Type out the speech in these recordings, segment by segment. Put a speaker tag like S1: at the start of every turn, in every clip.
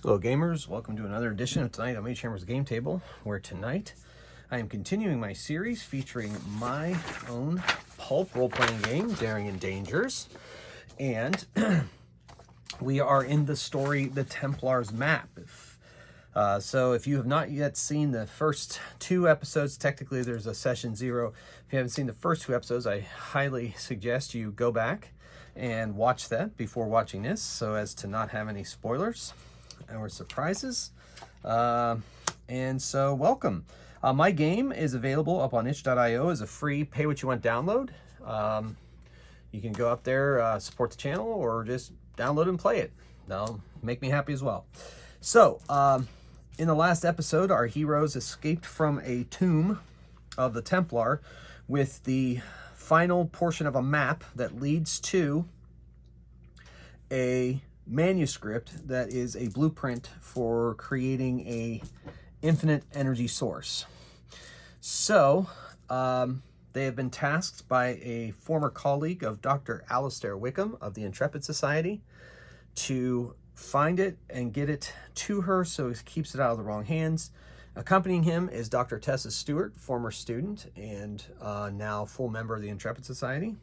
S1: Hello gamers, welcome to another edition of Tonight on Mage Hammer's Game Table, where tonight I am continuing my series featuring my own Pulp role-playing game, Daring and Dangers, and we are in the story, The Templars Map. So if you have not yet seen the first two episodes, technically there's a session 0. If you haven't seen the first two episodes, I highly suggest you go back and watch that before watching this, so as to not have any spoilers or surprises. And so welcome. My game is available up on itch.io as a free pay what you want download. You can go up there, support the channel, or just download and play it. That'll make me happy as well. So in the last episode, our heroes escaped from a tomb of the Templar with the final portion of a map that leads to a manuscript that is a blueprint for creating a infinite energy source. So they have been tasked by a former colleague of Dr. Alistair Wickham of the Intrepid Society to find it and get it to her so he keeps it out of the wrong hands. Accompanying him is Dr. Tessa Stewart, former student and now full member of the Intrepid Society.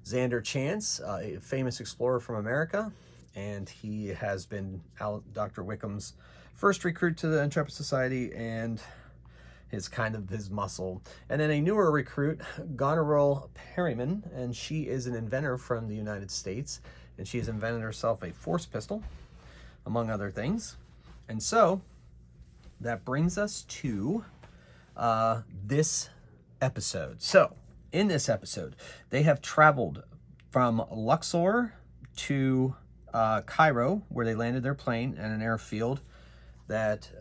S1: Xander Chance, a famous explorer from America, and he has been Dr. Wickham's first recruit to the Intrepid Society and his muscle. And then a newer recruit, Goneril Perryman, and she is an inventor from the United States, and she has invented herself a force pistol, among other things. And so that brings us to this episode. So in this episode, they have traveled from Luxor to Cairo, where they landed their plane at an airfield that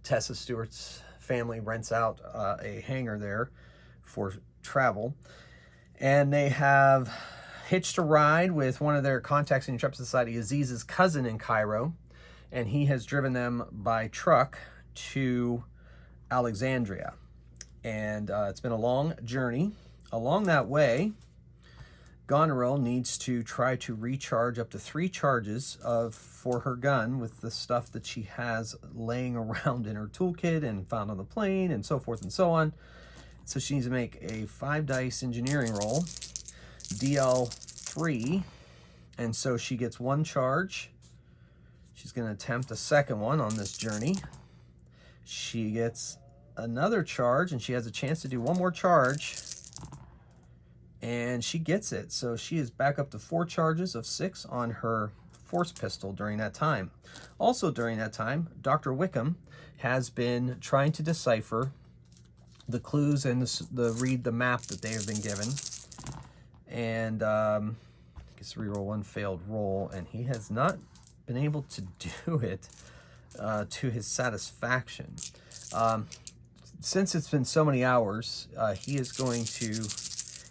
S1: Tessa Stewart's family rents out a hangar there for travel. And they have hitched a ride with one of their contacts in the Intrepid Society, Aziz's cousin in Cairo, and he has driven them by truck to Alexandria. And it's been a long journey. Along that way, Goneril needs to try to recharge up to 3 charges for her gun with the stuff that she has laying around in her toolkit and found on the plane and so forth and so on. So she needs to make a 5-dice engineering roll, DL3, and so she gets 1 charge. She's going to attempt a second one on this journey. She gets another charge, and she has a chance to do 1 more charge. And she gets it. So she is back up to 4 charges of 6 on her force pistol during that time. Also during that time, Dr. Wickham has been trying to decipher the clues and read the map that they have been given. And I guess reroll 1 failed roll, and he has not been able to do it to his satisfaction. Since it's been so many hours, he is going to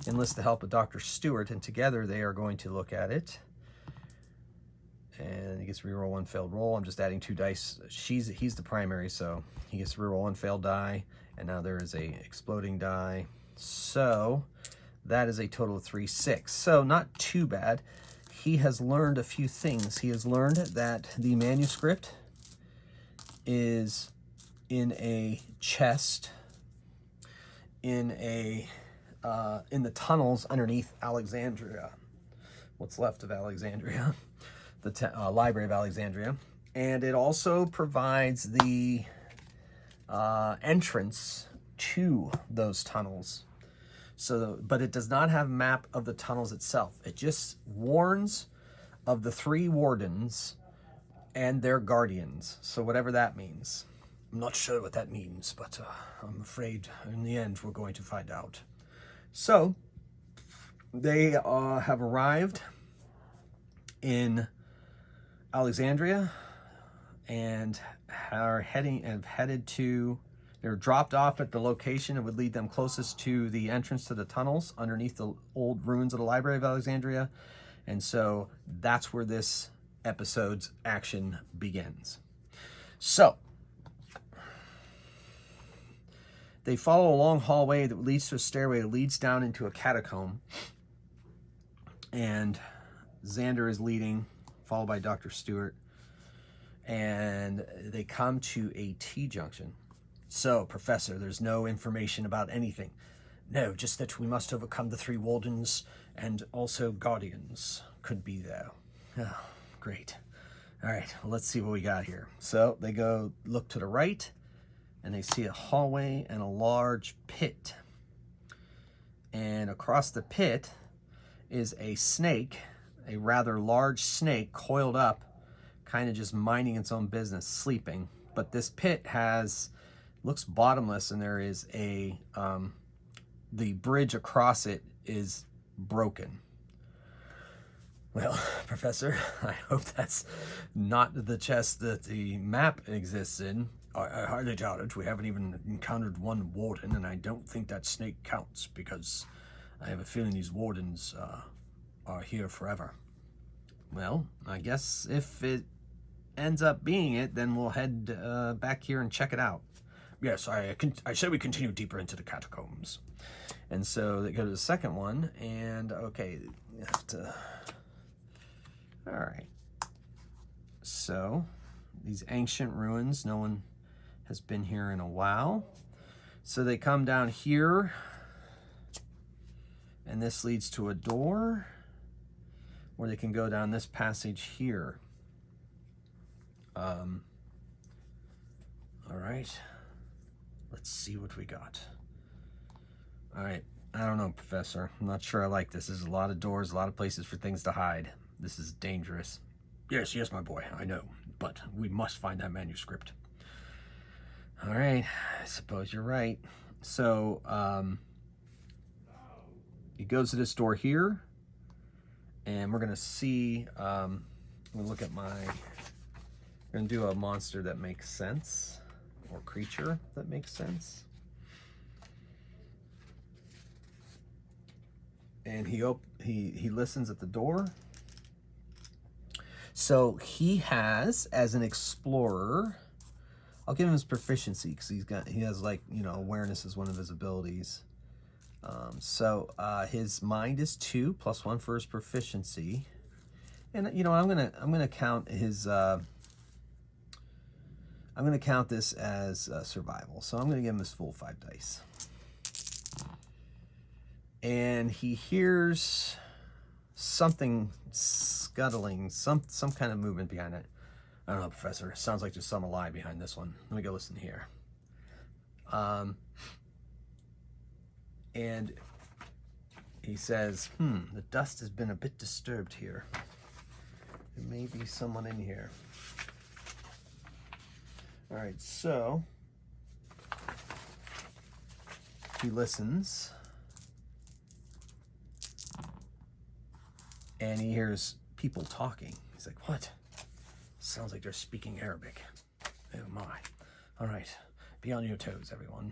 S1: enlist the help of Dr. Stewart, and together they are going to look at it. And he gets to reroll 1 failed roll. I'm just adding 2 dice. He's the primary, so he gets to reroll 1 failed die, and now there is a exploding die. So that is a total of 3, 6. So not too bad. He has learned a few things. He has learned that the manuscript is in a chest in the tunnels underneath Alexandria, what's left of Alexandria, the Library of Alexandria. And it also provides the entrance to those tunnels. But it does not have a map of the tunnels itself. It just warns of the 3 wardens and their guardians. So whatever that means. I'm not sure what that means, but I'm afraid in the end we're going to find out. So they have arrived in Alexandria and they're dropped off at the location that would lead them closest to the entrance to the tunnels underneath the old ruins of the Library of Alexandria. And so that's where this episode's action begins. So they follow a long hallway that leads to a stairway that leads down into a catacomb. And Xander is leading, followed by Dr. Stewart. and they come to a T-junction. So, Professor, there's no information about anything. No, just that we must overcome the 3 wardens, and also guardians could be there. Oh, great. All right, well, let's see what we got here. So they go look to the right, and they see a hallway and a large pit. And across the pit is a snake, a rather large snake, coiled up, kind of just minding its own business, sleeping. But this pit looks bottomless, and there is the bridge across it is broken. Well, Professor, I hope that's not the chest that the map exists in. I hardly doubt it. We haven't even encountered one warden, and I don't think that snake counts, because I have a feeling these wardens are here forever. Well, I guess if it ends up being it, then we'll head back here and check it out. Yes, I say we continue deeper into the catacombs. And so they go to the second one, and okay, you have to... All right. So, these ancient ruins, no one has been here in a while. So they come down here, and this leads to a door, where they can go down this passage here. All right. Let's see what we got. All right. I don't know, Professor. I'm not sure I like this. There's a lot of doors, a lot of places for things to hide. This is dangerous. Yes, my boy, I know. But we must find that manuscript. All right. I suppose you're right. So, he goes to this door here. And we're going to see... we'll look at my... We're going to do a monster that makes sense. Or creature that makes sense. And he listens at the door. So he has, as an explorer, I'll give him his proficiency, because he has, like, you know, awareness is one of his abilities. His mind is 2 + 1 for his proficiency. And you know, I'm gonna count his I'm going to count this as survival. So I'm going to give him his full 5 dice. And he hears something scuttling, some kind of movement behind it. I don't know, Professor. Sounds like there's some alive behind this one. Let me go listen here. And he says, the dust has been a bit disturbed here. There may be someone in here. All right, so he listens, and he hears people talking. He's like, what? Sounds like they're speaking Arabic. Oh my. All right, be on your toes, everyone.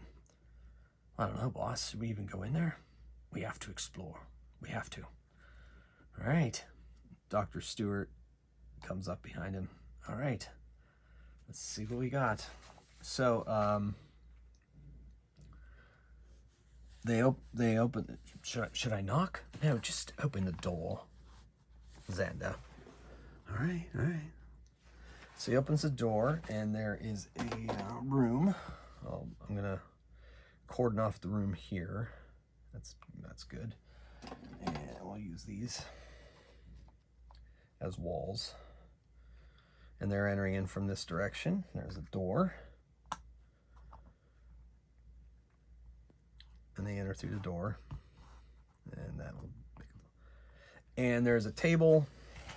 S1: I don't know, boss. Should we even go in there? We have to explore. We have to. All right. Dr. Stewart comes up behind him. All right. Let's see what we got. So, they open. Should I knock? No, just open the door, Xander. All right. So he opens the door, and there is a room. I'm gonna cordon off the room here. That's good. And we'll use these as walls. And they're entering in from this direction. There's a door. And they enter through the door. And there's a table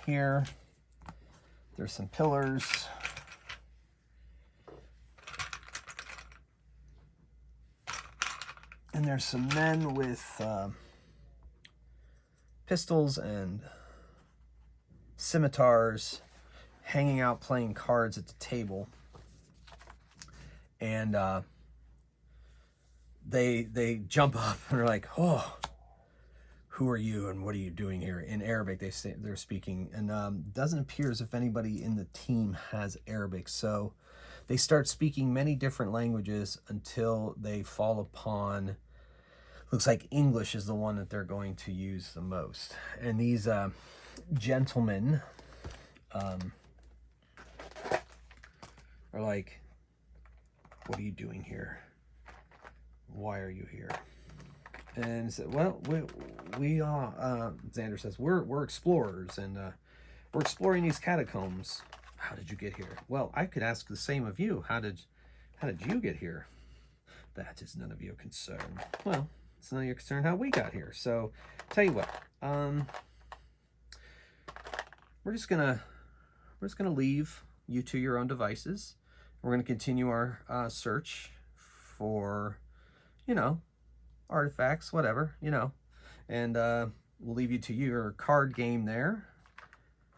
S1: here. There's some pillars. And there's some men with pistols and scimitars hanging out playing cards at the table. And they jump up and are like, oh, who are you and what are you doing here? In Arabic, they're speaking, and doesn't appear as if anybody in the team has Arabic. So they start speaking many different languages until they fall upon, looks like English is the one that they're going to use the most. And these gentlemen are like, what are you doing here? Why are you here? And he said, well, we are, Xander says, we're explorers, and we're exploring these catacombs. How did you get here? Well, I could ask the same of you. How did you get here? That is none of your concern. Well, it's none of your concern how we got here. So, tell you what, we're just gonna leave you to your own devices. We're gonna continue our search for, you know, artifacts, whatever, you know, and we'll leave you to your card game there.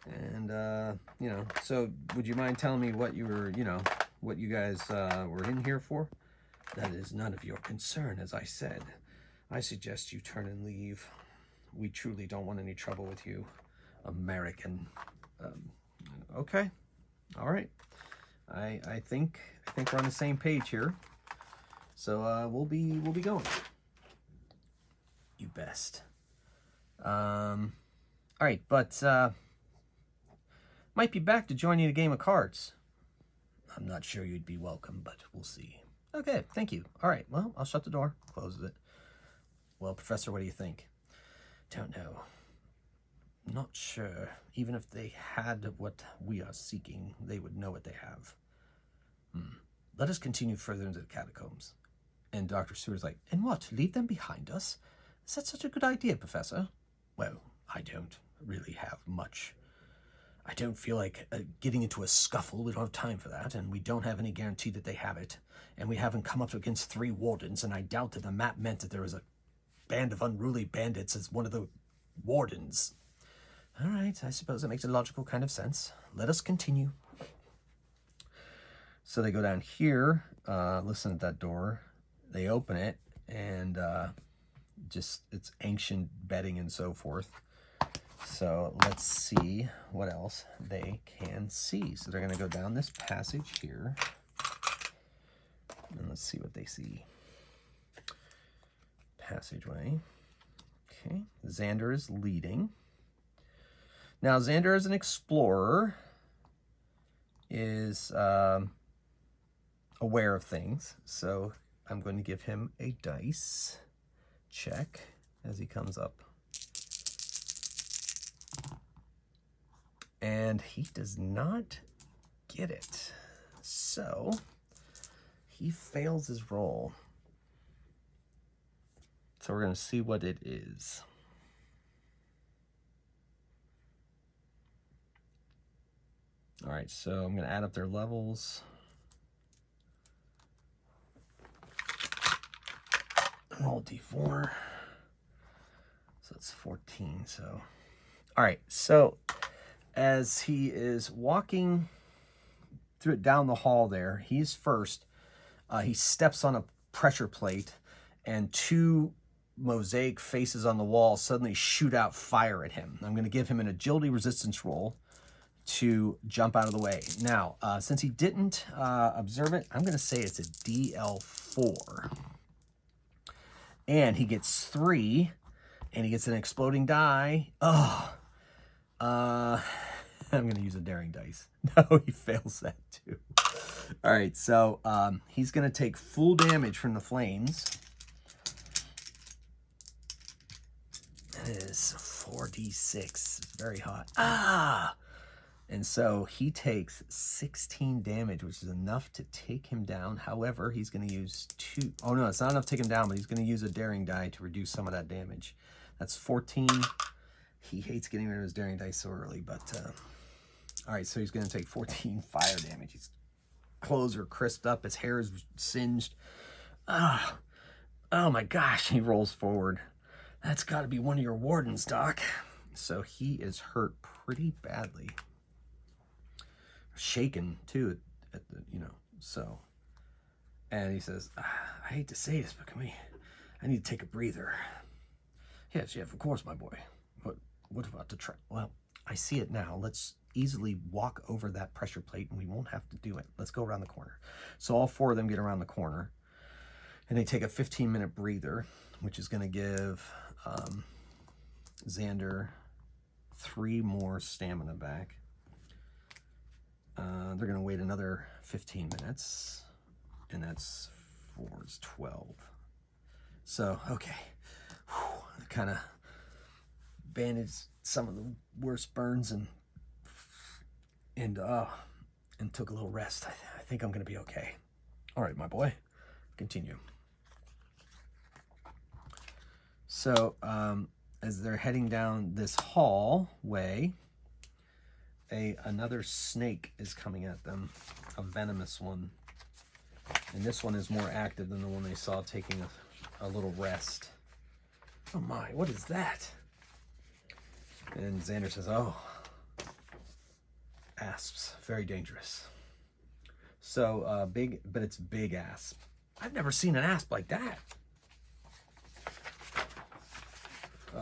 S1: And you know, so would you mind telling me what you were, you know, what you guys were in here for? That is none of your concern, as I said. I suggest you turn and leave. We truly don't want any trouble with you, American. Okay, all right. I think we're on the same page here. So we'll be going. You best. All right, but might be back to join you in a game of cards. I'm not sure you'd be welcome, but we'll see. Okay, thank you. All right, well, I'll shut the door, closes it. Well, Professor, what do you think? Don't know. Not sure. Even if they had what we are seeking, they would know what they have. Let us continue further into the catacombs. And Dr. Seward's like, and what, leave them behind us? Is that such a good idea, Professor? Well, I don't really have much. I don't feel like getting into a scuffle. We don't have time for that, and we don't have any guarantee that they have it. And we haven't come up against 3 wardens, and I doubt that the map meant that there was a band of unruly bandits as one of the wardens. All right, I suppose that makes a logical kind of sense. Let us continue. So they go down here, listen at that door. They open it, and just it's ancient bedding and so forth. So let's see what else they can see. So they're going to go down this passage here. And let's see what they see. Passageway. Okay. Xander is leading. Now, Xander, as an explorer, is aware of things. So I'm going to give him a dice check as he comes up. And he does not get it. So he fails his roll. So we're going to see what it is. All right, so I'm going to add up their levels. Roll D4. So it's 14. So, all right, so as he is walking through it down the hall there, he's first. He steps on a pressure plate, and 2 mosaic faces on the wall suddenly shoot out fire at him. I'm going to give him an agility resistance roll to jump out of the way. Now, since he didn't observe it, I'm going to say it's a DL4. And he gets 3, and he gets an exploding die. Oh, I'm going to use a daring dice. No, he fails that too. All right, so he's going to take full damage from the flames. That is 4d6. Very hot. Ah! And so he takes 16 damage, which is enough to take him down. However, he's going to use 2. Oh, no, it's not enough to take him down, but he's going to use a daring die to reduce some of that damage. That's 14. He hates getting rid of his daring dice so early, but... all right, so he's going to take 14 fire damage. His clothes are crisped up. His hair is singed. Oh my gosh, he rolls forward. That's got to be one of your wardens, Doc. So he is hurt pretty badly. Shaken, too, at the, you know, so. And he says, I hate to say this, but I need to take a breather. Yes, of course, my boy. But what about the well, I see it now. Let's easily walk over that pressure plate and we won't have to do it. Let's go around the corner. So all 4 of them get around the corner and they take a 15-minute breather, which is going to give Xander 3 more stamina back. They're going to wait another 15 minutes, and that's 4 is 12. So, okay. Kind of bandaged some of the worst burns and took a little rest. I think I'm going to be okay. All right, my boy. Continue. So, as they're heading down this hallway, another snake is coming at them, a venomous one. And this one is more active than the one they saw taking a little rest. Oh my, what is that? And Xander says, oh, asps, very dangerous. So big, but it's big asp. I've never seen an asp like that,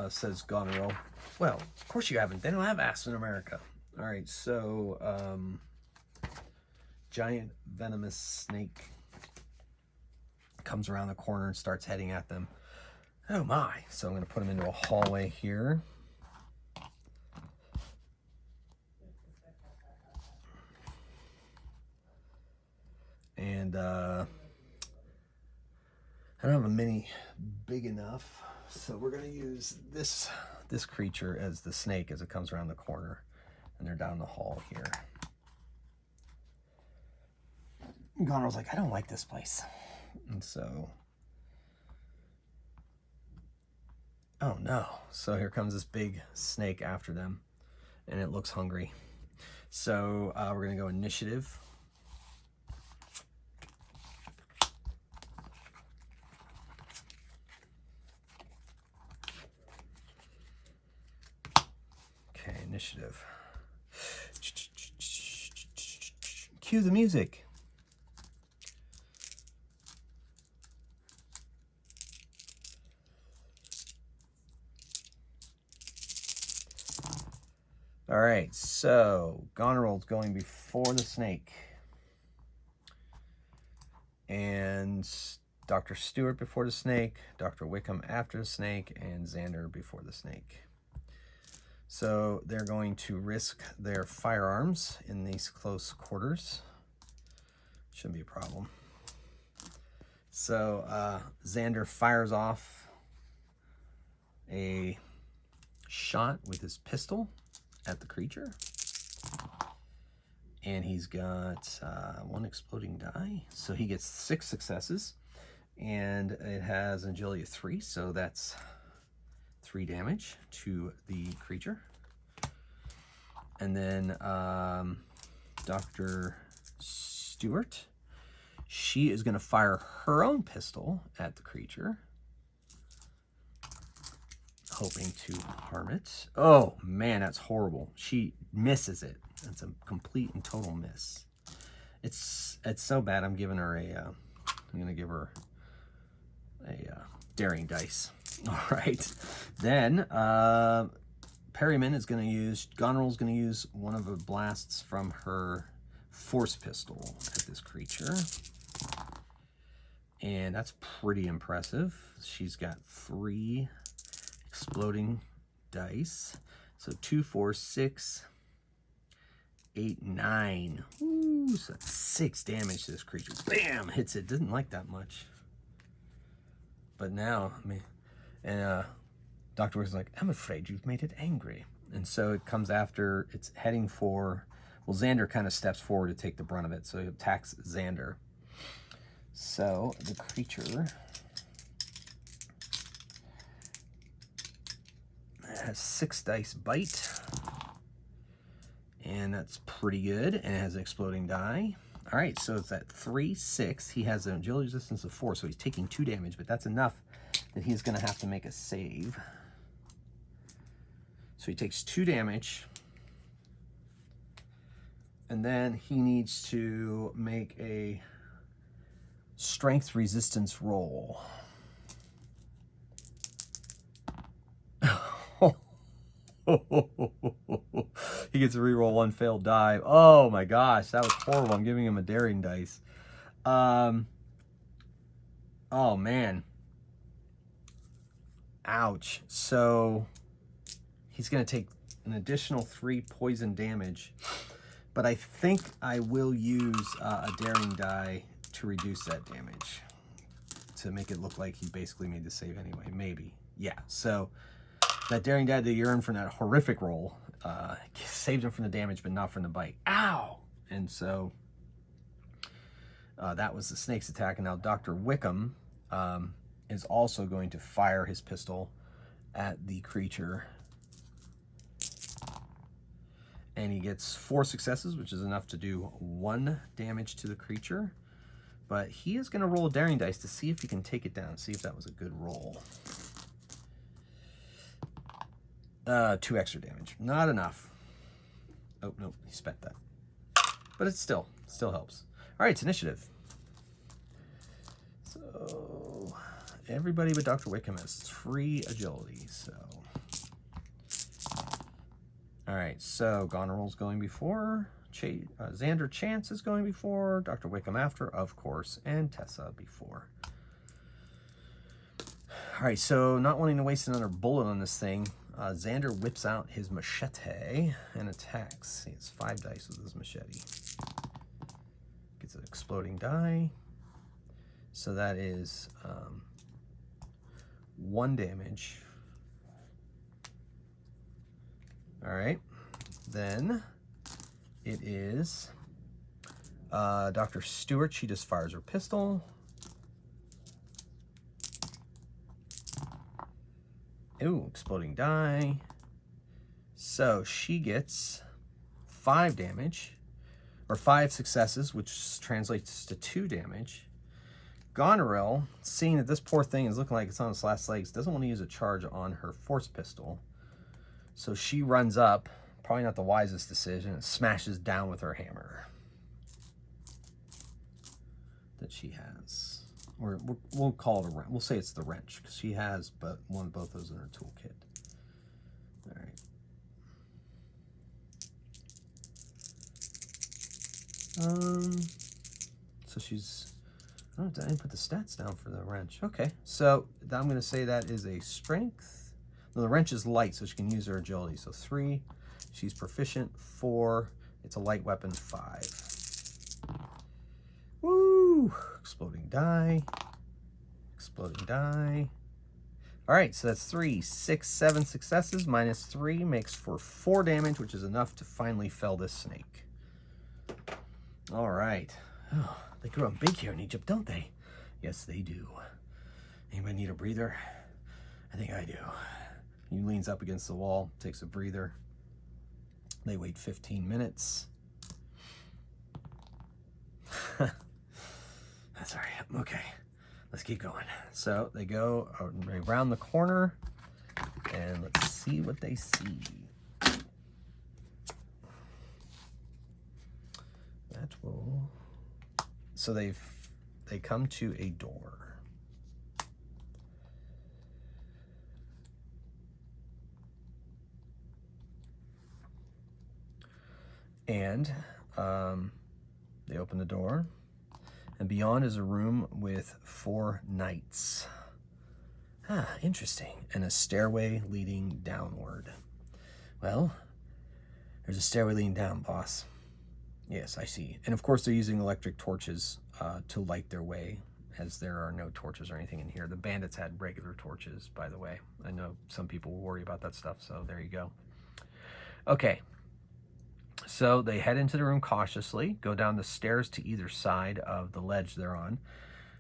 S1: says Goneril. Well, of course you haven't. They don't have asps in America. All right, so giant venomous snake comes around the corner and starts heading at them. Oh my. So I'm going to put them into a hallway here. And I don't have a mini big enough, so we're going to use this creature as the snake as it comes around the corner. And they're down the hall here. Goneril's like, I don't like this place. And so, oh no. So here comes this big snake after them, and it looks hungry. So we're going to go initiative. Okay, initiative. Cue the music. All right, so Goneril's going before the snake. And Dr. Stewart before the snake, Dr. Wickham after the snake, and Xander before the snake. So they're going to risk their firearms in these close quarters. Shouldn't be a problem. So Xander fires off a shot with his pistol at the creature. And he's got 1 exploding die. So he gets 6 successes. And it has an agility of 3, so that's 3 damage to the creature. And then Dr. Stewart, she is going to fire her own pistol at the creature, hoping to harm it. Oh man, that's horrible. She misses it. That's a complete and total miss. It's so bad. I'm giving her I'm going to give her a daring dice. All right. Then Perryman is going to use, Goneril's going to use one of the blasts from her force pistol at this creature. And that's pretty impressive. She's got 3 exploding dice. So 2, 4, 6, 8, 9. Ooh, so that's 6 damage to this creature. Bam! Hits it. Didn't like that much. But now, I mean, and Dr. Wicks is like, I'm afraid you've made it angry. And so it comes after, it's heading for, well, Xander kind of steps forward to take the brunt of it. So he attacks Xander. So the creature has 6 dice bite. And that's pretty good. And it has an exploding die. All right, so it's at 3, 6. He has an agility resistance of 4, so he's taking 2 damage, but that's enough that he's going to have to make a save. So he takes 2 damage. And then he needs to make a strength resistance roll. He gets to reroll 1 failed die. Oh my gosh, that was horrible. I'm giving him a daring dice. Oh man. Ouch. So he's going to take an additional 3 poison damage But I think I will use a daring die to reduce that damage, to make it look like he basically made the save anyway. Maybe. Yeah, so that daring die that you earned from that horrific roll saved him from the damage, but not from the bite. Ow! And so that was the snake's attack. And now Dr. Wickham is also going to fire his pistol at the creature. And he gets 4 successes, which is enough to do 1 damage to the creature. But he is going to roll a daring dice to see if he can take it down, see if that was a good roll. 2 extra damage. Not enough. Oh, no, he spent that. But it still helps. All right, it's initiative. So everybody but Dr. Wickham has 3 agility, so... All right, so Goneril's going before, Xander Chance is going before, Dr. Wickham after, of course, and Tessa before. All right, so not wanting to waste another bullet on this thing, Xander whips out his machete and attacks. He has 5 dice with his machete. Gets an exploding die. So that is 1 damage. All right, then it is Dr. Stewart. She just fires her pistol. Ooh, exploding die. So she gets 5 damage, or 5 successes, which translates to 2 damage. Goneril, seeing that this poor thing is looking like it's on its last legs, doesn't want to use a charge on her force pistol. So she runs up, probably not the wisest decision, and smashes down with her hammer that she has. Or we'll call it a wrench. We'll say it's the wrench, because she has both those in her toolkit. All right. So she's... Oh, I didn't put the stats down for the wrench. Okay, so I'm going to say that is a strength. No, the wrench is light, so she can use her agility. So 3, she's proficient. 4, it's a light weapon. 5. Woo! Exploding die. Exploding die. All right, so that's 3, 6, 7 successes. Minus 3 makes for 4 damage, which is enough to finally fell this snake. All right. Oh, they grow up big here in Egypt, don't they? Yes, they do. Anybody need a breather? I think I do. He leans up against the wall, takes a breather. They wait 15 minutes. That's all right. Okay, let's keep going. So they go around the corner, and let's see what they see. That will... So they come to a door. And they open the door, and beyond is a room with 4 knights. Ah, interesting. And a stairway leading downward. Well, there's a stairway leading down, boss. Yes, I see. And of course they're using electric torches to light their way, as there are no torches or anything in here. The bandits had regular torches, by the way. I know some people worry about that stuff, so there you go. Okay. So they head into the room cautiously, go down the stairs to either side of the ledge they're on,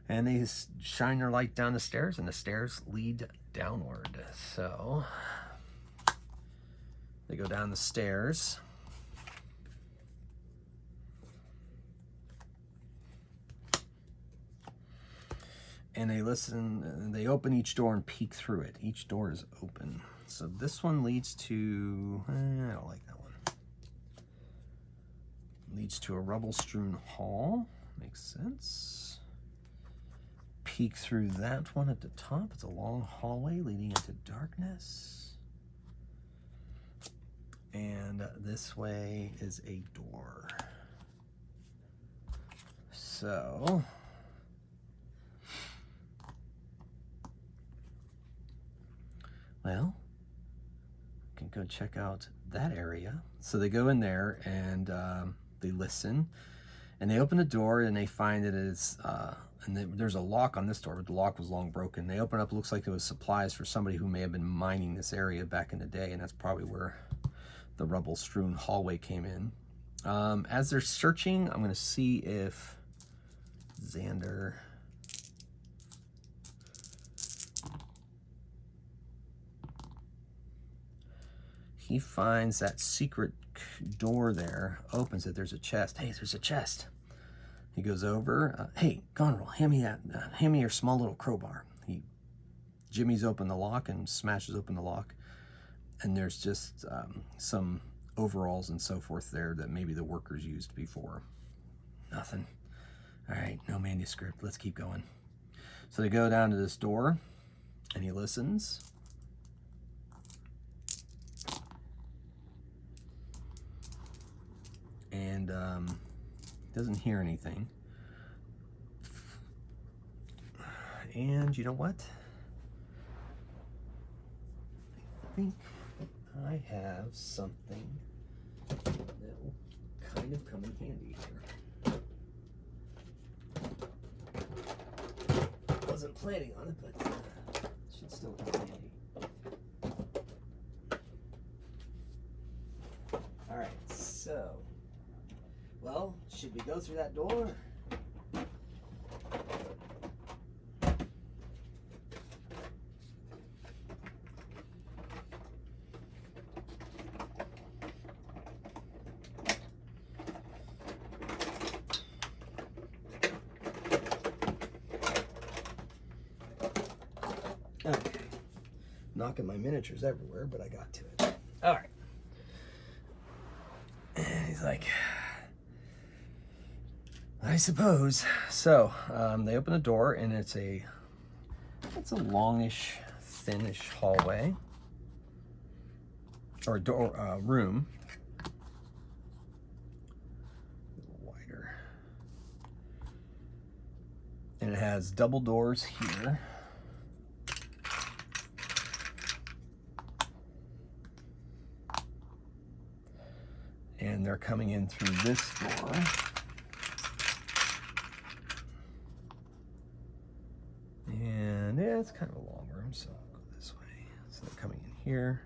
S1: and they shine their light down the stairs, and the stairs lead downward. So they go down the stairs. And they listen, they open each door and peek through it. Each door is open. So this one leads to, I don't like that one. Leads to a rubble-strewn hall. Makes sense. Peek through that one at the top. It's a long hallway leading into darkness. And this way is a door. So well, can go check out that area. So they go in there, and They listen, and they open the door, and they find that it's there's a lock on this door, but the lock was long broken. They open it up, it looks like it was supplies for somebody who may have been mining this area back in the day, and that's probably where the rubble-strewn hallway came in. As they're searching, I'm going to see if Xander... He finds that secret door there, opens it, there's a chest. Hey, there's a chest. He goes over, hey, Goneril, hand me your small little crowbar. He jimmies open the lock and smashes open the lock, and there's just some overalls and so forth there that maybe the workers used before. Nothing. All right, no manuscript, let's keep going. So they go down to this door, and he listens. And doesn't hear anything. And you know what? I think I have something that will kind of come in handy here. Wasn't planning on it, but should still come in handy. All right, so, well, should we go through that door? Okay, knocking my miniatures everywhere, but I got to it. All right. And he's like, I suppose. So they open the door, and it's a longish, thinnish hallway, or door room. A little wider, and it has double doors here. And they're coming in through this door. And yeah, it's kind of a long room, so I'll go this way. So they're coming in here.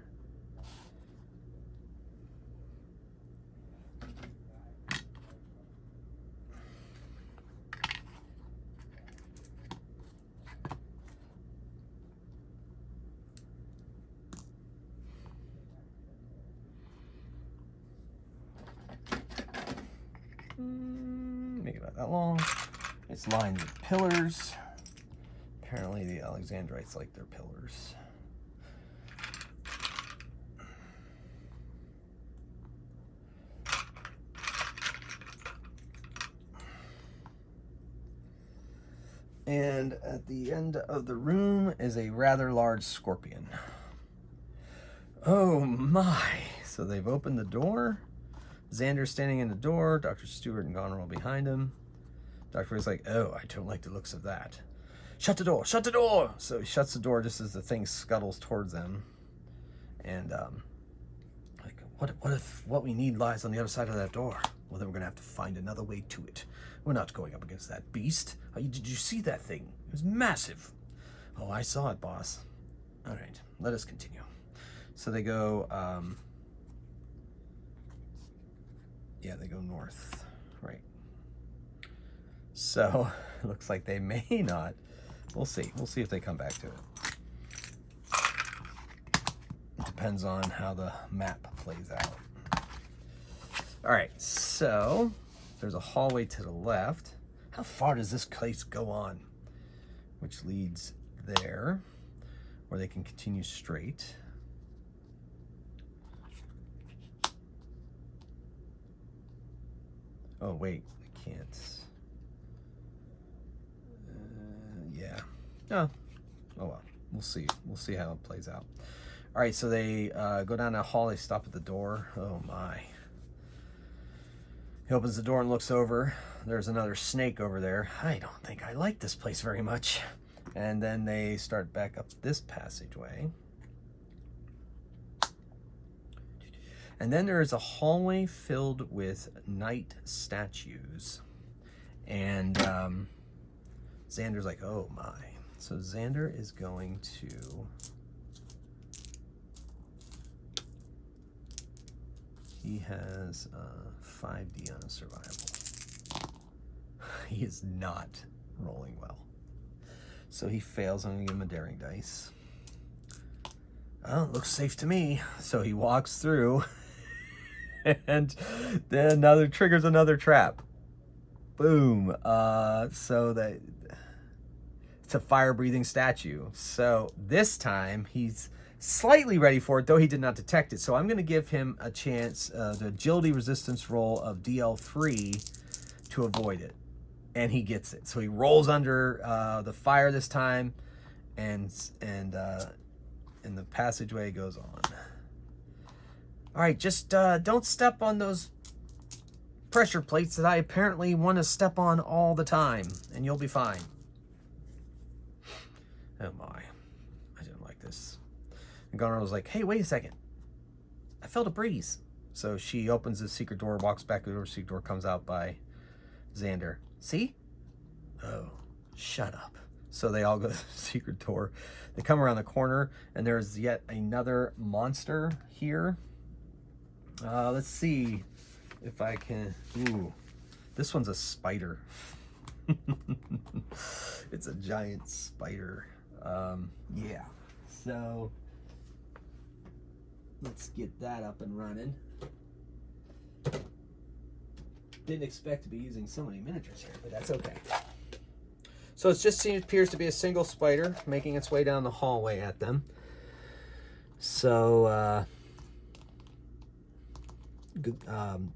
S1: Maybe not that long. It's lined with pillars. Apparently the Alexandrites like their pillars. And at the end of the room is a rather large scorpion. Oh my! So they've opened the door. Xander's standing in the door, Dr. Stewart and Goneril behind him. Dr. Free's like, oh, I don't like the looks of that. Shut the door, shut the door! So he shuts the door just as the thing scuttles towards them. And, like, what if what we need lies on the other side of that door? Well, then we're gonna have to find another way to it. We're not going up against that beast. Did you see that thing? It was massive. Oh, I saw it, boss. All right, let us continue. So they go, yeah, they go north, right. So, it looks like they may not. We'll see. We'll see if they come back to it. It depends on how the map plays out. All right, so there's a hallway to the left. How far does this place go on? Which leads there, where they can continue straight. Oh, wait, I can't. Yeah. Oh, well. We'll see. We'll see how it plays out. All right, so they go down that hall. They stop at the door. Oh, my. He opens the door and looks over. There's another snake over there. I don't think I like this place very much. And then they start back up this passageway. And then there is a hallway filled with knight statues. And Xander's like, oh my. So Xander is going to... He has 5D on a survival. He is not rolling well. So he fails. I'm going to give him a daring dice. Oh, it looks safe to me. So he walks through and then triggers another trap. Boom. So that it's a fire-breathing statue. So this time he's slightly ready for it, though he did not detect it. So I'm going to give him a chance, the agility resistance roll of DL3 to avoid it. And he gets it. So he rolls under the fire this time, and the passageway goes on. All right, just don't step on those pressure plates that I apparently want to step on all the time, and you'll be fine. Oh my, I didn't like this. And Gunnar was like, hey, wait a second. I felt a breeze. So she opens the secret door, walks back to the secret door, comes out by Xander. See? Oh, shut up. So they all go to the secret door. They come around the corner, and there's yet another monster here. Let's see if I can... Ooh, this one's a spider. It's a giant spider. Yeah. So let's get that up and running. Didn't expect to be using so many miniatures here, but that's okay. So it just appears to be a single spider making its way down the hallway at them. So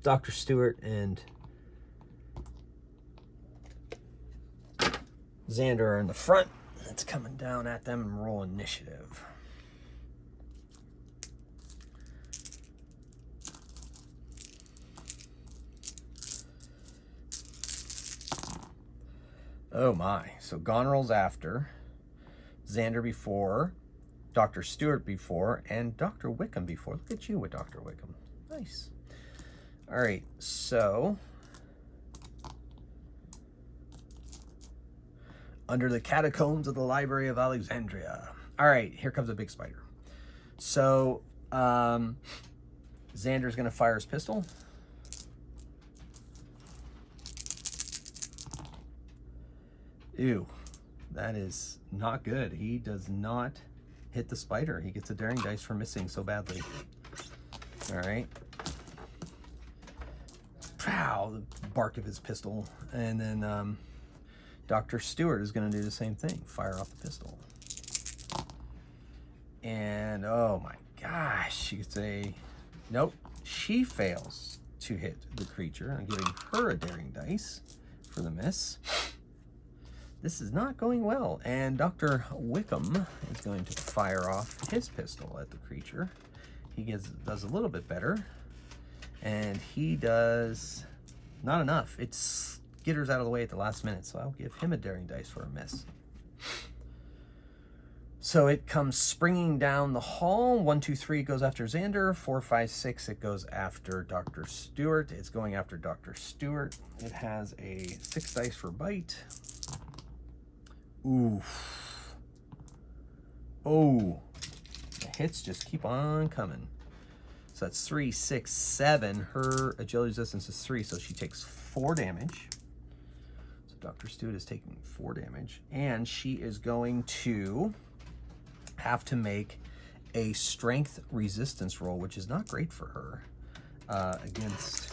S1: Dr. Stewart and Xander are in the front. It's coming down at them, and roll initiative. Oh my. So Goneril's after, Xander before, Dr. Stewart before, and Dr. Wickham before. Look at you with Dr. Wickham. Nice. All right, so under the catacombs of the Library of Alexandria. All right, here comes a big spider. So Xander's going to fire his pistol. Ew, that is not good. He does not hit the spider. He gets a daring dice for missing so badly. All right. Pow, the bark of his pistol. And then Dr. Stewart is going to do the same thing. Fire off the pistol. And, oh my gosh, she gets a... Nope, she fails to hit the creature. I'm giving her a daring dice for the miss. This is not going well, and Dr. Wickham is going to fire off his pistol at the creature. He does a little bit better, and he does not enough. It skitters out of the way at the last minute, so I'll give him a daring dice for a miss. So it comes springing down the hall. 1, 2, 3, it goes after Xander. 4, 5, 6, it goes after Dr. Stewart. It's going after Dr. Stewart. It has a 6 dice for bite. Oof. Oh, the hits just keep on coming. So that's 3, 6, 7. Her agility resistance is 3, so she takes 4 damage. So Dr. Stewart is taking 4 damage, and she is going to have to make a strength resistance roll, which is not great for her, against...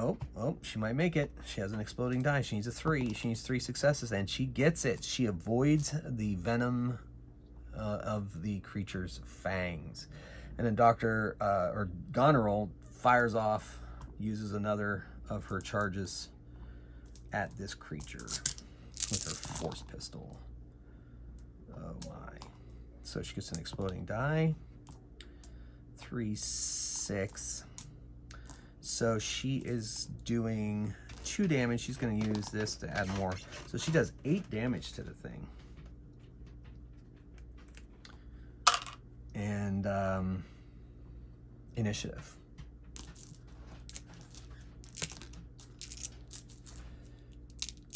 S1: Oh, she might make it. She has an exploding die. She needs a 3. She needs 3 successes, and she gets it. She avoids the venom of the creature's fangs. And then Goneril fires off, uses another of her charges at this creature with her force pistol. Oh my. So she gets an exploding die. 3, 6. So she is doing 2 damage. She's going to use this to add more. So she does 8 damage to the thing. And initiative.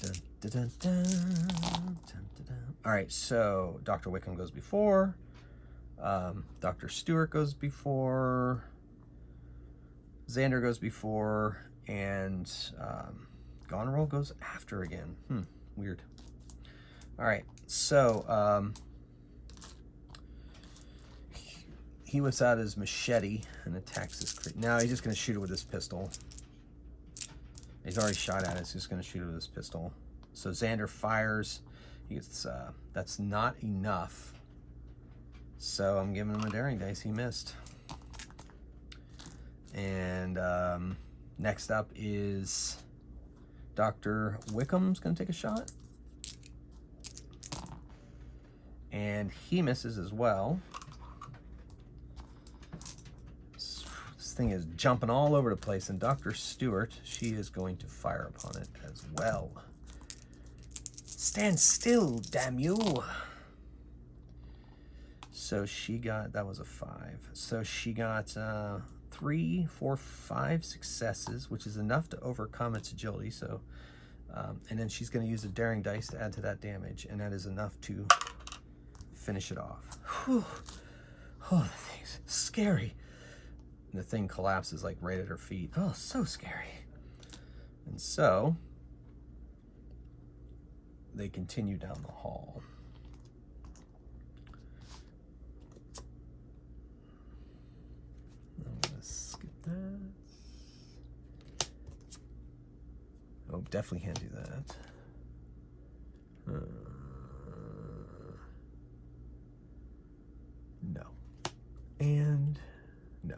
S1: Dun, dun, dun, dun, dun, dun, dun. All right, so Dr. Wickham goes before. Dr. Stewart goes before. Xander goes before. And Goneril goes after again. Weird. All right, so he whips out his machete and attacks this creature. Now he's just going to shoot it with his pistol. He's already shot at it, so he's going to shoot it with his pistol. So Xander fires. He gets, that's not enough. So I'm giving him a daring dice. He missed. And next up is Dr. Wickham's going to take a shot. And he misses as well. This thing is jumping all over the place, and Dr. Stewart, she is going to fire upon it as well. Stand still, damn you. So she got, that was a 5. So she got 3, 4, 5 successes, which is enough to overcome its agility. So, and then she's going to use a daring dice to add to that damage, and that is enough to finish it off. Whew. Oh, the thing's scary. And the thing collapses like right at her feet. Oh, so scary. And so they continue down the hall. I'm gonna skip that. Oh, definitely can't do that. No. And no.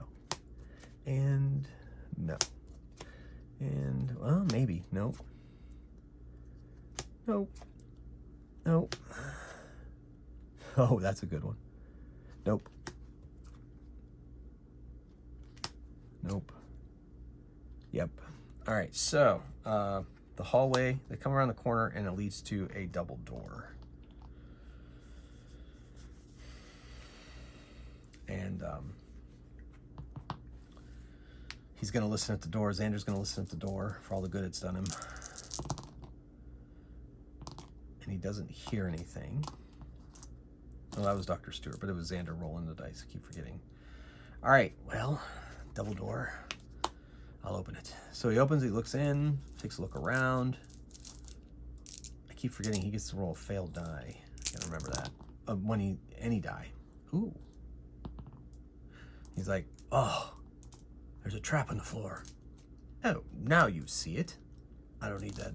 S1: And no. And, well, maybe. Nope. Nope. Nope. Oh, that's a good one. Nope. Nope. Yep. All right, so the hallway, they come around the corner and it leads to a double door. And he's going to listen at the door. Xander's going to listen at the door for all the good it's done him. And he doesn't hear anything. Well, that was Dr. Stewart, but it was Xander rolling the dice. I keep forgetting. All right, well, double door. I'll open it. So he opens, he looks in, takes a look around. I keep forgetting he gets to roll a failed die. I gotta remember that. Any die. Ooh. He's like, oh, there's a trap on the floor. Oh, now you see it. I don't need that.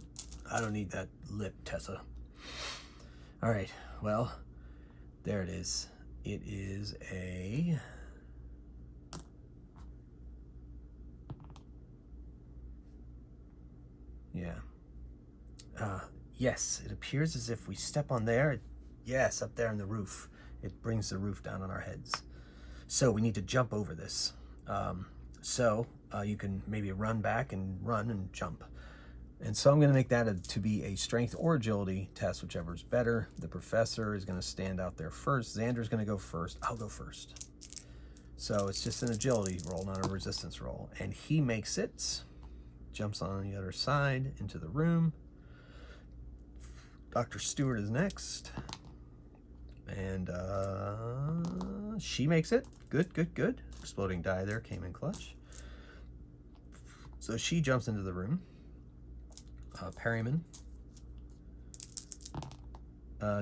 S1: I don't need that lip, Tessa. All right, well, there it is. It is a... Yeah. Yes, it appears as if we step on there. Yes, up there on the roof. It brings the roof down on our heads. So we need to jump over this. You can maybe run back and run and jump. And so I'm going to make that to be a strength or agility test, whichever is better. The professor is going to stand out there first. Xander's going to go first. I'll go first. So it's just an agility roll, not a resistance roll. And he makes it. Jumps on the other side into the room. Dr. Stewart is next. And she makes it. Good, good, good. Exploding die there came in clutch. So she jumps into the room. Perryman.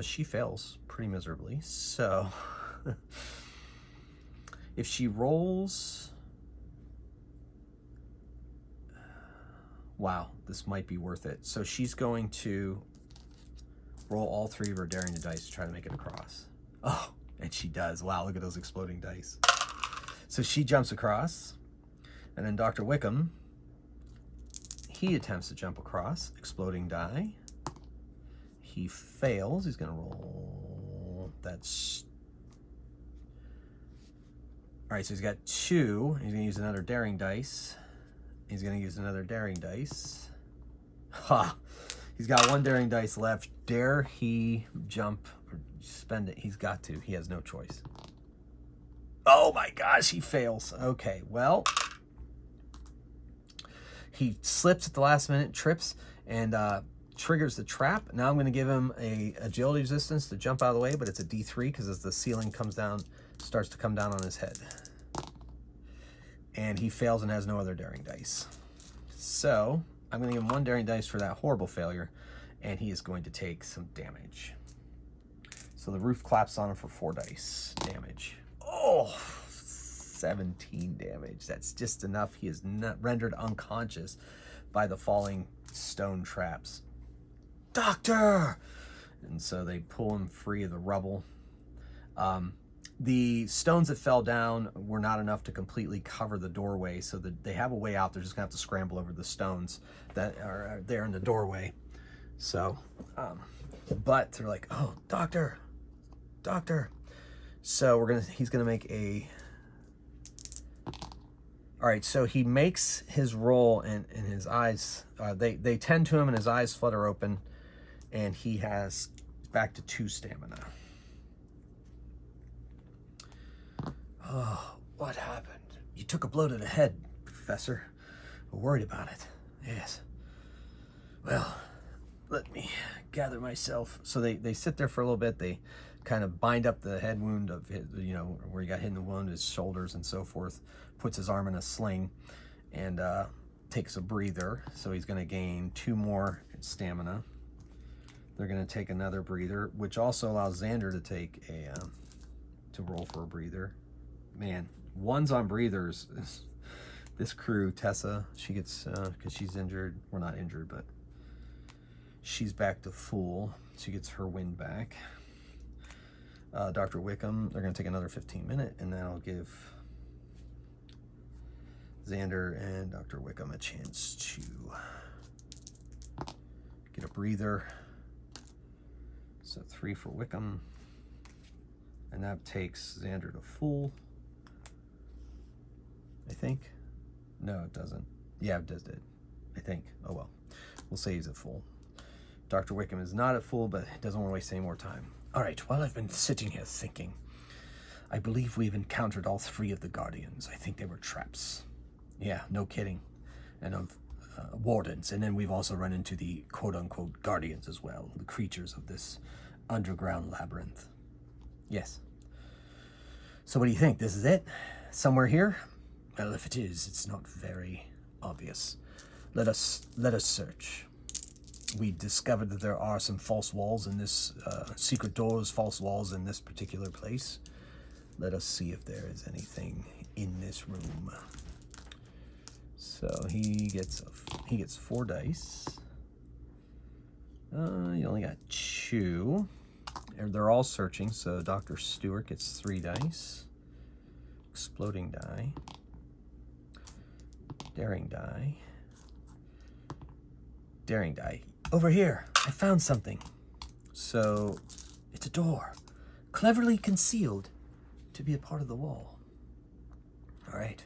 S1: She fails pretty miserably. So if she rolls... Wow, this might be worth it. So she's going to roll all 3 of her daring dice to try to make it across. Oh, and she does. Wow, look at those exploding dice. So she jumps across, and then Dr. Wickham, he attempts to jump across, exploding die. He fails. He's going to roll. That's... All right, so he's got 2. He's going to use another daring dice. He's going to use another daring dice. Ha! He's got 1 daring dice left. Dare he jump or spend it? He's got to. He has no choice. Oh my gosh, he fails. Okay, well, he slips at the last minute, trips, and triggers the trap. Now I'm going to give him a agility resistance to jump out of the way, but it's a D3 because as the ceiling comes down, starts to come down on his head. And he fails and has no other daring dice. So I'm going to give him 1 daring dice for that horrible failure, and he is going to take some damage. So the roof claps on him for 4 dice damage. Oh, 17 damage. That's just enough. He is not rendered unconscious by the falling stone traps. Doctor! And so they pull him free of the rubble. The stones that fell down were not enough to completely cover the doorway, so that they have a way out. They're just gonna have to scramble over the stones that are there in the doorway. So, but they're like, oh, doctor. So he's gonna make a, all right, so he makes his roll and his eyes, they tend to him and his eyes flutter open, and he has back to 2 stamina. Oh, what happened? You took a blow to the head, Professor. We're worried about it. Yes. Well, let me gather myself. So they sit there for a little bit. They kind of bind up the head wound of his, where he got hit in the wound, his shoulders and so forth, puts his arm in a sling, and takes a breather. So he's going to gain 2 more stamina. They're going to take another breather, which also allows Xander to take to roll for a breather. Man, 1s on breathers. This crew, Tessa, she gets, because she's injured. Well, not injured, but she's back to full. She gets her wind back. Dr. Wickham, they're going to take another 15-minute, and that'll give Xander and Dr. Wickham a chance to get a breather. So 3 for Wickham, and that takes Xander to full, I think. No, it doesn't. Yeah, it does, I think. Oh well, we'll say he's at full. Dr. Wickham is not at full, but doesn't want to waste any more time. All right, while I've been sitting here thinking, I believe we've encountered all 3 of the Guardians. I think they were traps. Yeah, no kidding. And of wardens. And then we've also run into the quote-unquote Guardians as well, the creatures of this underground labyrinth. Yes. So what do you think? This is it? Somewhere here? Well, if it is, it's not very obvious. Let us search. We discovered that there are some false walls in this, secret doors, false walls in this particular place. Let us see if there is anything in this room. So he gets 4 dice. He only got 2. They're all searching, so Dr. Stewart gets 3 dice. Exploding die. Daring die. Daring die. Over here, I found something. So, it's a door. Cleverly concealed to be a part of the wall. All right.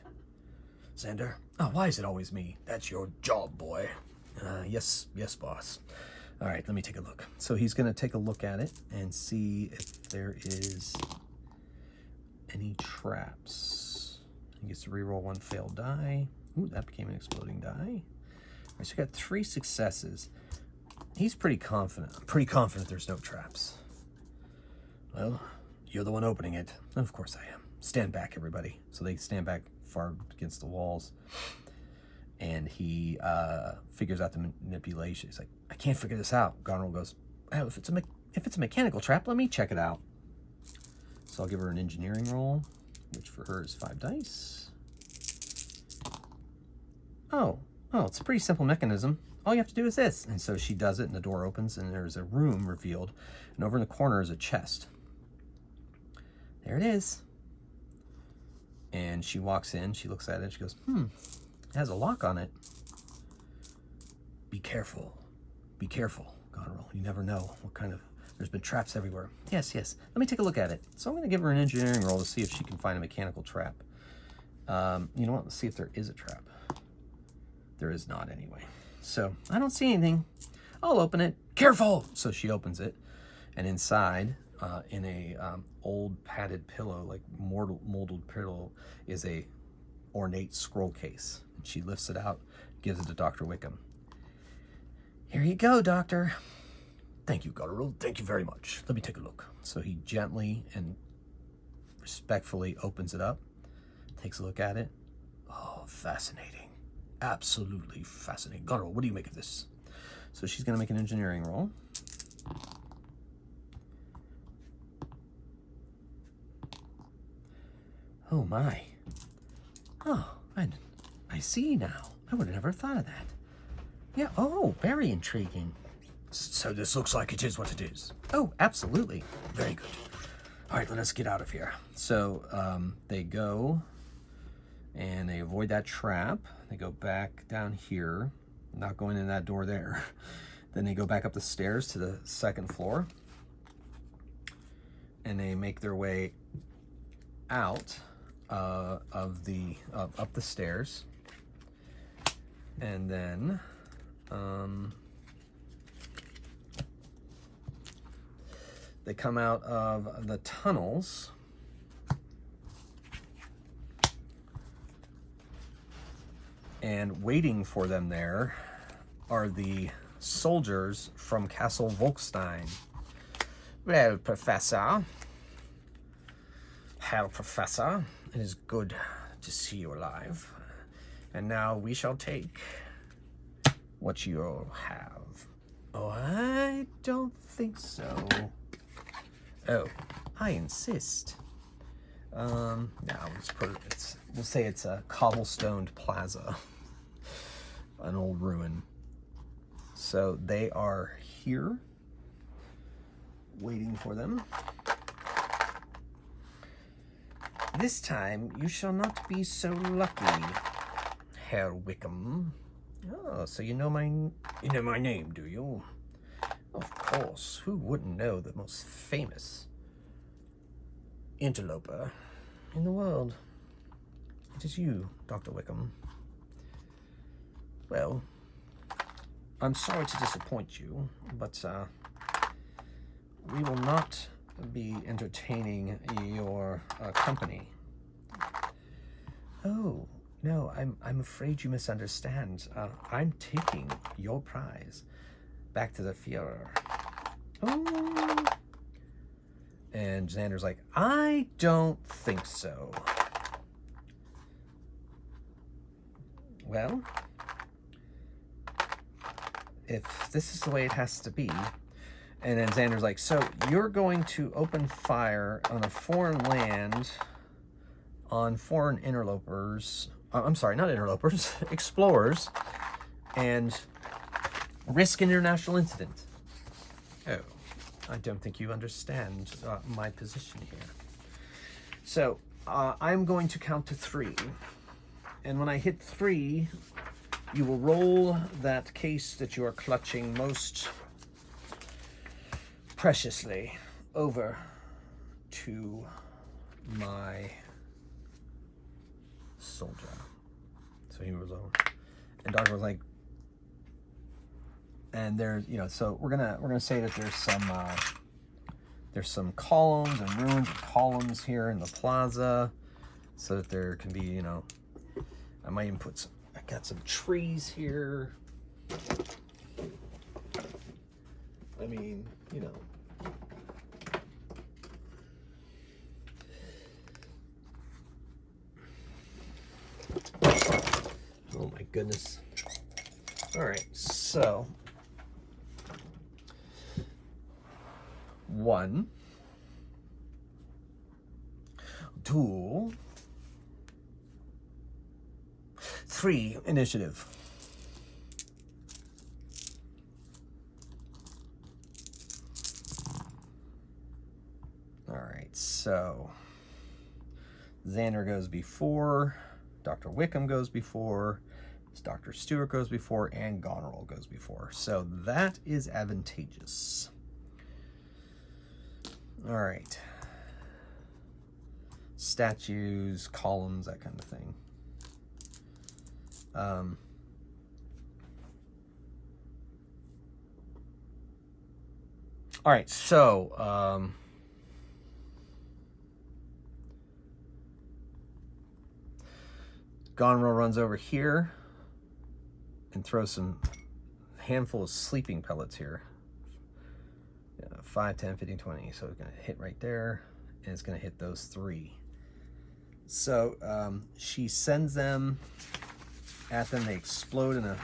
S1: Xander? Oh, why is it always me? That's your job, boy. Yes, boss. All right, let me take a look. So he's going to take a look at it and see if there is any traps. He gets to reroll 1 failed die. Ooh, that became an exploding die. All right, so we got 3 successes. He's pretty confident. I'm pretty confident there's no traps. Well, you're the one opening it. Of course I am. Stand back, everybody. So they stand back far against the walls. And he figures out the manipulation. He's like, I can't figure this out. Goneril goes, well, if it's a mechanical trap, let me check it out. So I'll give her an engineering roll, which for her is 5 dice. Oh, it's a pretty simple mechanism. All you have to do is this. And so she does it, and the door opens, and there's a room revealed. And over in the corner is a chest. There it is. And she walks in, she looks at it, she goes, it has a lock on it. Be careful, Goneril. You never know what kind of, there's been traps everywhere. Yes, let me take a look at it. So I'm gonna give her an engineering roll to see if she can find a mechanical trap. You know what, let's see if there is a trap. There is not anyway. So I don't see anything. I'll open it. Careful! So she opens it, and inside in a old padded pillow, like molded pillow, is a ornate scroll case. She lifts it out, gives it to Dr. Wickham. Here you go, Doctor. Thank you, Guttural. Thank you very much. Let me take a look. So he gently and respectfully opens it up, takes a look at it. Oh, fascinating. Absolutely fascinating. Guttural, what do you make of this? So she's going to make an engineering roll. Oh, my. Oh, I see now. I would have never thought of that. Yeah, oh, very intriguing. So this looks like it is what it is. Oh, absolutely. Very good. All right, let us get out of here. So they go and they avoid that trap. They go back down here, not going in that door there. Then they go back up the stairs to the second floor. And they make their way out up the stairs. And then they come out of the tunnels. And waiting for them there are the soldiers from Castle Volkstein. Well, Professor. Herr Professor, it is good to see you alive. And now we shall take what you have. Oh, I don't think so. Oh, I insist. Now we'll say it's a cobblestoned plaza, an old ruin. So they are here, waiting for them. This time you shall not be so lucky, Herr Wickham. Oh, so you know my name, do you? Of course. Who wouldn't know the most famous interloper in the world? It is you, Dr. Wickham. Well, I'm sorry to disappoint you, but we will not be entertaining your company. Oh, no, I'm afraid you misunderstand. I'm taking your prize back to the Führer. Oh. And Xander's like, I don't think so. Well, if this is the way it has to be. And then Xander's like, so you're going to open fire on a foreign land on foreign interlopers. I'm sorry, not interlopers, explorers, and risk an international incident. Oh, I don't think you understand my position here. So I'm going to count to 3. And when I hit 3, you will roll that case that you are clutching most preciously over to my soldier. So he was over, and Doctor was like, and there's, so we're gonna say that there's some columns and ruins of columns here in the plaza, so that there can be, I might even I got some trees here. I mean, Oh my goodness. All right, so 1, 2, 3 initiative. All right, so Xander goes before, Dr. Wickham goes before, Dr. Stewart goes before, and Goneril goes before. So that is advantageous. All right. Statues, columns, that kind of thing. All right, so Goneril runs over here and throws some handful of sleeping pellets here. 5, 10, 15, 20. So it's going to hit right there, and it's going to hit those 3. So she sends them at them. They explode in a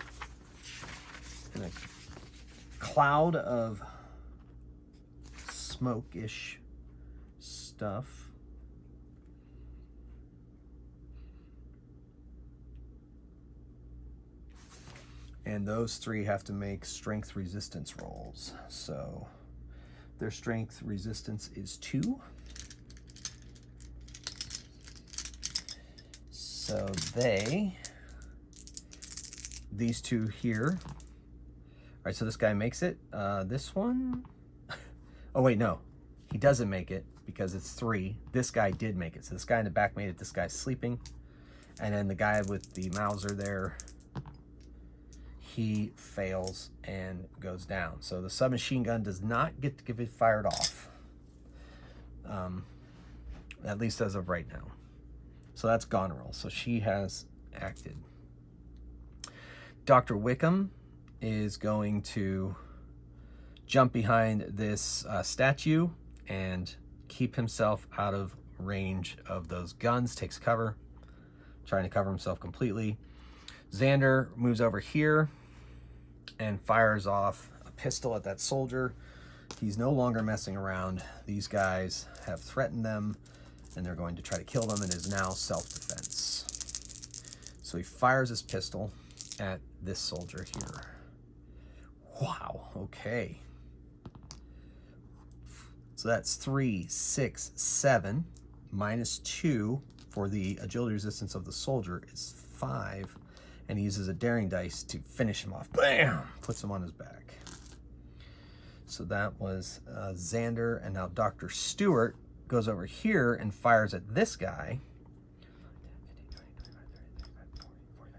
S1: cloud of smoke-ish stuff. And those 3 have to make strength resistance rolls. So their strength resistance is 2. So these 2 here. All right, so this guy makes it. This one, oh wait, no, he doesn't make it because it's 3. This guy did make it. So this guy in the back made it. This guy's sleeping. And then the guy with the Mauser there, he fails and goes down. So the submachine gun does not get to get it fired off. At least as of right now. So that's Goneril. So she has acted. Dr. Wickham is going to jump behind this statue and keep himself out of range of those guns. Takes cover, trying to cover himself completely. Xander moves over here and fires off a pistol at that soldier. He's no longer messing around. These guys have threatened them, and they're going to try to kill them, and is now self-defense. So he fires his pistol at this soldier here. Wow, okay. So that's 3, 6, 7, minus 2 for the agility resistance of the soldier is 5, and he uses a daring dice to finish him off. Bam! Puts him on his back. So that was Xander, and now Dr. Stewart goes over here and fires at this guy.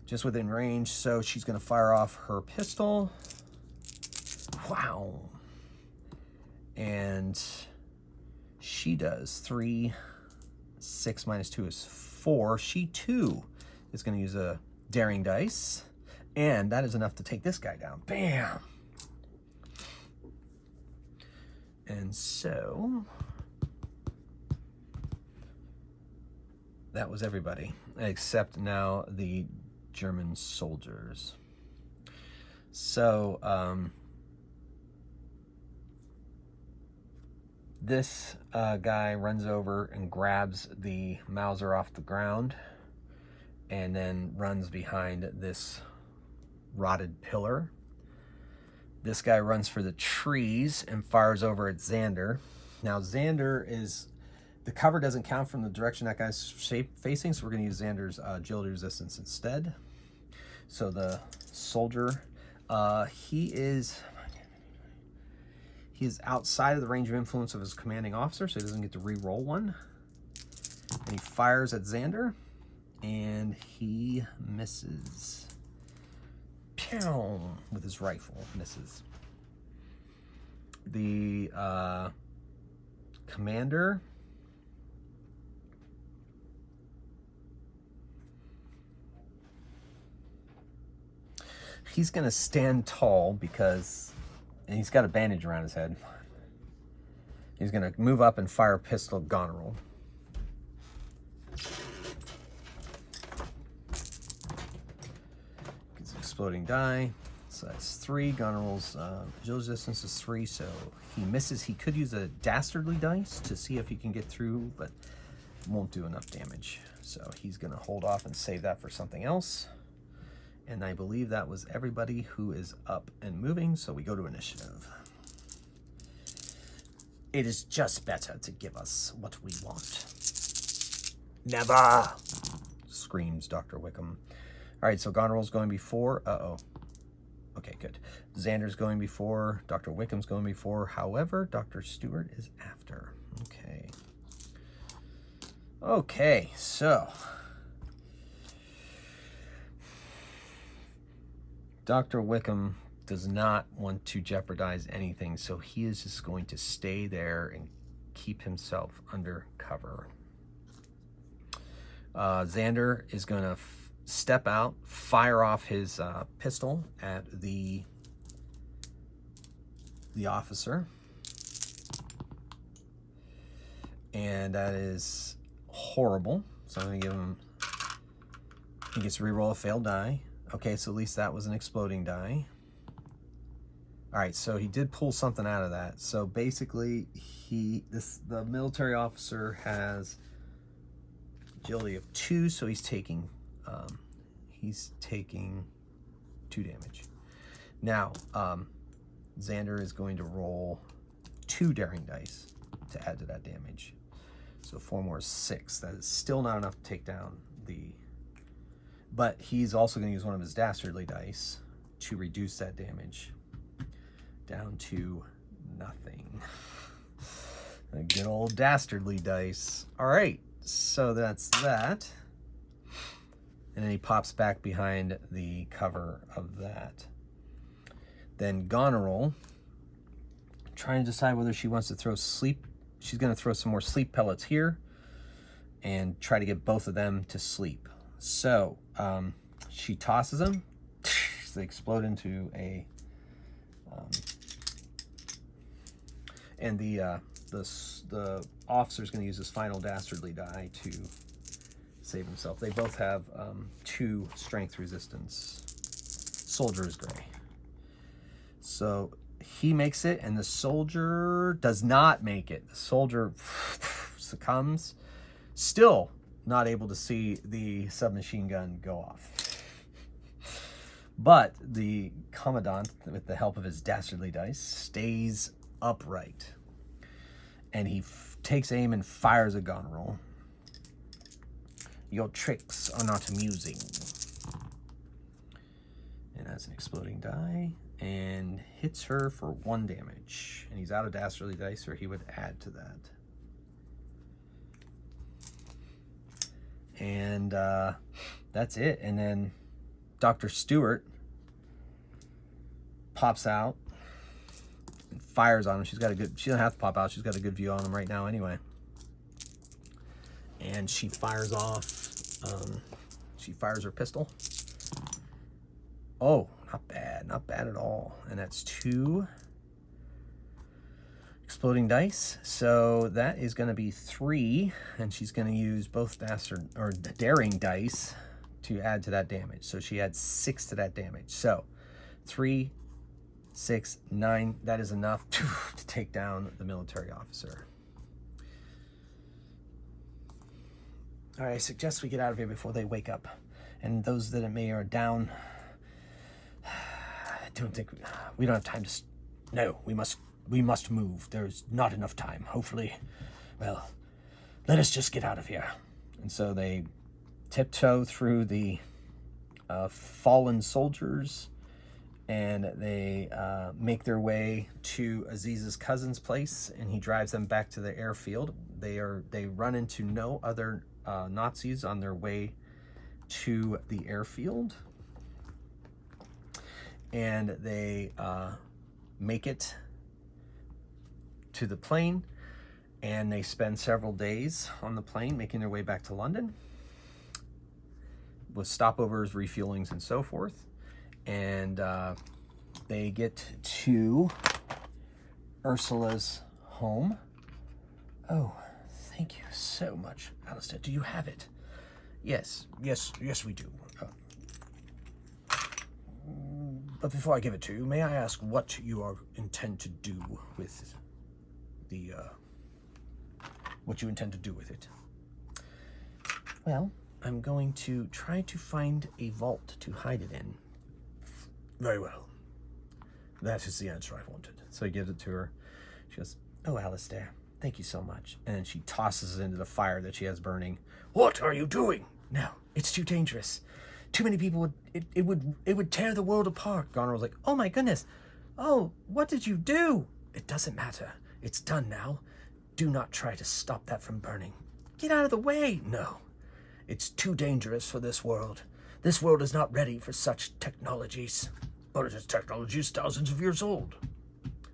S1: Just within range, so she's going to fire off her pistol. Wow. And she does 3, 6 minus 2 is 4. She too is going to use a daring dice, and that is enough to take this guy down. Bam! And so that was everybody, except now the German soldiers. So this guy runs over and grabs the Mauser off the ground and then runs behind this rotted pillar. This guy runs for the trees and fires over at Xander. Now Xander is, the cover doesn't count from the direction that guy's facing, so we're going to use Xander's agility resistance instead. So the soldier, he is outside of the range of influence of his commanding officer, so he doesn't get to re-roll one. And he fires at Xander, and he misses. Pew! With his rifle, misses. The commander, he's going to stand tall because, and he's got a bandage around his head. He's going to move up and fire a pistol at Goneril. Gets an exploding die. So that's 3. Goneril's agility resistance is 3, so he misses. He could use a dastardly dice to see if he can get through, but won't do enough damage. So he's going to hold off and save that for something else. And I believe that was everybody who is up and moving, so we go to initiative. It is just better to give us what we want. Never! Screams Dr. Wickham. All right, so Goneril's going before. Uh-oh. Okay, good. Xander's going before. Dr. Wickham's going before. However, Dr. Stewart is after. Okay. Okay, so Dr. Wickham does not want to jeopardize anything, so he is just going to stay there and keep himself under cover. Xander is going to step out, fire off his pistol at the officer. And that is horrible. So I'm going to give him, he gets to reroll a failed die. Okay, so at least that was an exploding die. All right, so he did pull something out of that. So basically, the military officer has agility of 2, so he's taking 2 damage. Now, Xander is going to roll 2 daring dice to add to that damage. So 4 more is 6. That is still not enough to take down the... But he's also going to use one of his dastardly dice to reduce that damage down to nothing. A good old dastardly dice. All right, so that's that. And then he pops back behind the cover of that. Then Goneril, trying to decide whether she wants to throw sleep. She's going to throw some more sleep pellets here and try to get both of them to sleep. So she tosses them. They explode into a... and the officer's going to use his final dastardly die to save himself. They both have 2 strength resistance. Soldier is gray. So he makes it, and the soldier does not make it. The soldier succumbs, still not able to see the submachine gun go off. But the commandant, with the help of his dastardly dice, stays upright. And he takes aim and fires a Goneril. Your tricks are not amusing. And that's an exploding die. And hits her for 1 damage. And he's out of dastardly dice, or he would add to that. And that's it. And then Dr. Stewart pops out and fires on him. She doesn't have to pop out. She's got a good view on him right now anyway. And she fires off, she fires her pistol. Oh, not bad at all. And that's 2 exploding dice. So that is going to be 3, and she's going to use both daring dice to add to that damage. So she adds 6 to that damage. So 3, 6, 9. That is enough to take down the military officer. All right, I suggest we get out of here before they wake up. And those that may are down, I don't think we don't have time to. No, we must move. There's not enough time. Hopefully, well, let us just get out of here. And so they tiptoe through the fallen soldiers, and they make their way to Aziz's cousin's place, and he drives them back to the airfield. They run into no other Nazis on their way to the airfield, and they make it to the plane, and they spend several days on the plane making their way back to London with stopovers, refuelings, and so forth. And they get to Ursula's home. Oh, thank you so much, Alistair. Do you have it? Yes, we do. But before I give it to you, may I ask what you intend to do with what you intend to do with it? Well, I'm going to try to find a vault to hide it in. Very well. That is the answer I wanted. So he gives it to her. She goes, "Oh, Alistair, thank you so much." And then she tosses it into the fire that she has burning. "What are you doing?" "No, it's too dangerous. Too many people it would tear the world apart." Goneril's like, "Oh my goodness. Oh, what did you do?" "It doesn't matter. It's done now. Do not try to stop that from burning." "Get out of the way." "No. It's too dangerous for this world. This world is not ready for such technologies." "But this technology is thousands of years old."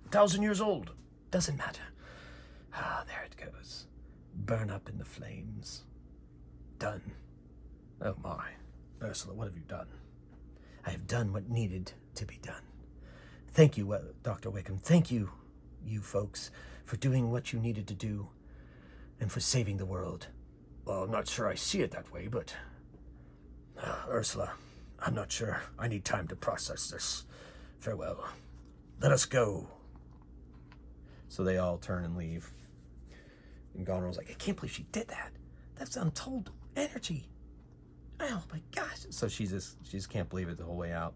S1: 1,000 years old. "Doesn't matter." Ah, there it goes. Burn up in the flames. Done. Oh my. Ursula, what have you done? I have done what needed to be done. Thank you, Dr. Wickham. Thank you, you folks, for doing what you needed to do and for saving the world. Well, I'm not sure I see it that way, but... Ursula, I'm not sure. I need time to process this. Farewell. Let us go. So they all turn and leave. And Goneril's like, I can't believe she did that. That's untold energy. Oh my gosh. So she just can't believe it the whole way out.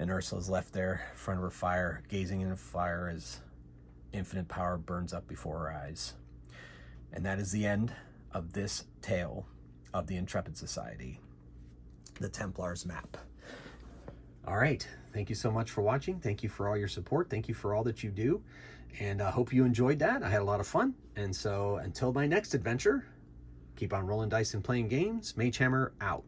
S1: And Ursula's left there in front of her fire, gazing into fire as infinite power burns up before her eyes. And that is the end of this tale of the Intrepid Society, the Templars map. All right. Thank you so much for watching. Thank you for all your support. Thank you for all that you do. And I hope you enjoyed that. I had a lot of fun. And so until my next adventure, keep on rolling dice and playing games. Mage Hammer out.